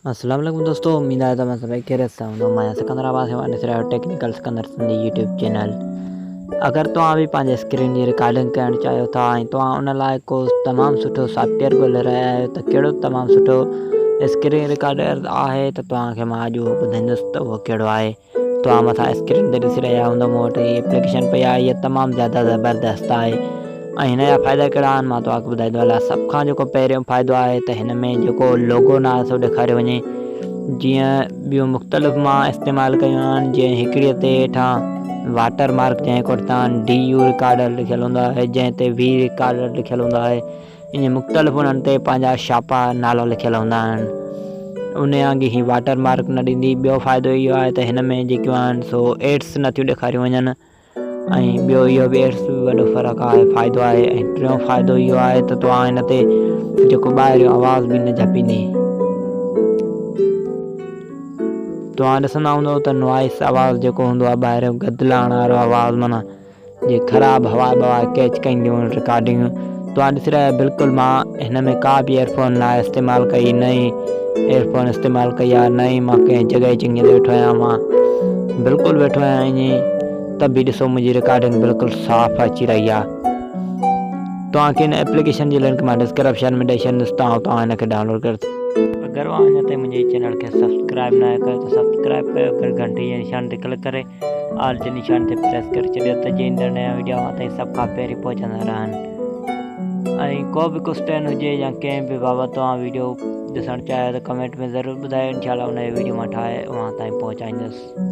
अस्सलाम वालेकुम दोस्तों, उम्मीद आहे तव्हां सभई खैरियत सां हूंदो। मां सिकंदराबाद से ॾिसी रहियो technical Sikandar Sindhi YouTube channel. अगर तव्हां भी पंहिंजे स्क्रीन जी रिकॉर्डिंग करणु चाहियो था ऐं तव्हां उन लाइ को तमामु सुठो सॉफ्टवेयर ॻोल्हे रहिया आहियो त कहिड़ो तमामु सुठो स्क्रीन रिकॉर्डर आहे त तव्हांखे मां अॼु उहो ॿुधाईंदुसि त उहो कहिड़ो आहे। तव्हां मथां स्क्रीन ते ॾिसी रहिया हूंदो, मूं वटि हीअ एप्लीकेशन पई आहे। इहा तमामु ज़्यादा ज़बरदस्त आहे ऐं हिन जा फ़ाइदा कहिड़ा आहिनि मां तव्हांखे ॿुधाईंदो हलां। सभ खां जेको पहिरियों फ़ाइदो आहे त हिन में जेको लोगो न थो ॾेखारियो वञे, जीअं ॿियूं मुख़्तलिफ़ मां इस्तेमालु कयूं आहिनि। जीअं हिकिड़ीअ ते हेठां वाटर मार्क जंहिं कोठां DU रिकॉर्डर लिखियलु हूंदो आहे, जंहिं ते V रिकॉर्डर लिखियलु हूंदो आहे। ईअं मुख़्तलिफ़ उन्हनि ते पंहिंजा छापा नाला लिखियलु हूंदा आहिनि। उन वांगुरु ही वाटर मार्क न ॾींदी। ॿियो फ़ाइदो इहो आहे त हिन में जेकियूं आहिनि सो एड्स नथियूं ॾेखारियूं वञनि ऐं ॿियो इहो बि एड्स बि वॾो फ़र्क़ु आहे, फ़ाइदो आहे। ऐं टियों फ़ाइदो इहो आहे त तव्हां हिन ते जेको ॿाहिरियों आवाज़ बि न झपींदी। तव्हां ॾिसंदा हूंदव त नॉइस आवाज़ जेको हूंदो आहे, ॿाहिरियों गदलाइण वारो आवाज़, माना जे ख़राबु हवा कैच कंदियूं रिकॉर्डिंग, तव्हां ॾिसी रहिया आहियो। बिल्कुलु मां हिन में का बि एयरफोन न इस्तेमालु कई, न ई एयरफोन इस्तेमालु कई आहे, न ई मां कंहिं जॻह चङी ते वेठो आहियां। मां बिल्कुलु वेठो आहियां ईअं, त बि ॾिसो मुंहिंजी रिकॉर्डिंग बिल्कुलु साफ़ु अची रही आहे। तव्हांखे हिन एप्लीकेशन जी लिंक मां डिस्क्रिप्शन में ॾेई छॾींदुसि, तव्हां हिन खे डाउनलोड करे। अगर वहाँ अञा ताईं मुंहिंजे चैनल खे सब्सक्राइब न कयो त सब्सक्राइब कयो, फिर घंटी जे निशान ते क्लिक करे ऑल जे निशान ते प्रेस करे छॾियो त जीअं ईंदड़ नया वीडियो वहाँ ताईं सभ खां पहिरीं पहुचंदा रहनि। ऐं को बि क्वेश्चन हुजे या कंहिं बि बाबति तव्हां वीडियो ॾिसणु चाहियो त कमेंट में ज़रूरु ॿुधायो। इंशाल्लाह उन जो वीडियो मां ठाहे वहाँ ताईं पहुचाईंदुसि।